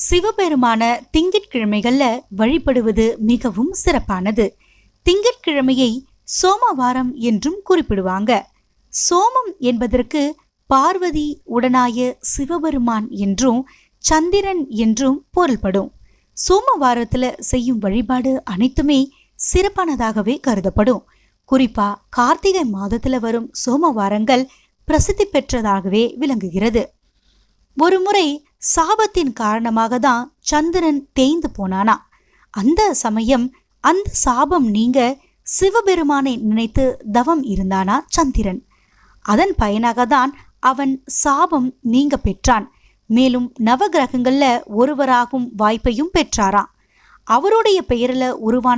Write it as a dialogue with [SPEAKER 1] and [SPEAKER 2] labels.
[SPEAKER 1] சிவபெருமான திங்கட்கிழமைகள்ல வழிபடுவது மிகவும் சிறப்பானது. திங்கட்கிழமையை சோமவாரம் என்றும் குறிப்பிடுவாங்க. சோமம் என்பதற்கு பார்வதி உடனாய சிவபெருமான் என்றும் சந்திரன் என்றும் பொருள்படும். சோமவாரத்துல செய்யும் வழிபாடு அனைத்துமே சிறப்பானதாகவே கருதப்படும். குறிப்பா கார்த்திகை மாதத்துல வரும் சோமவாரங்கள் பிரசித்தி பெற்றதாகவே விளங்குகிறது. ஒரு முறை சாபத்தின் காரணமாக தான் சந்திரன் தேய்ந்து போனானா. அந்த சமயம் அந்த சாபம் நீங்க சிவபெருமானை நினைத்து தவம் இருந்தானா சந்திரன். அதன் பயனாக தான் அவன் சாபம் நீங்க பெற்றான். மேலும் நவகிரகங்கள்ல ஒருவராகும் வாய்ப்பையும் பெற்றாராம். அவருடைய பெயரில் உருவான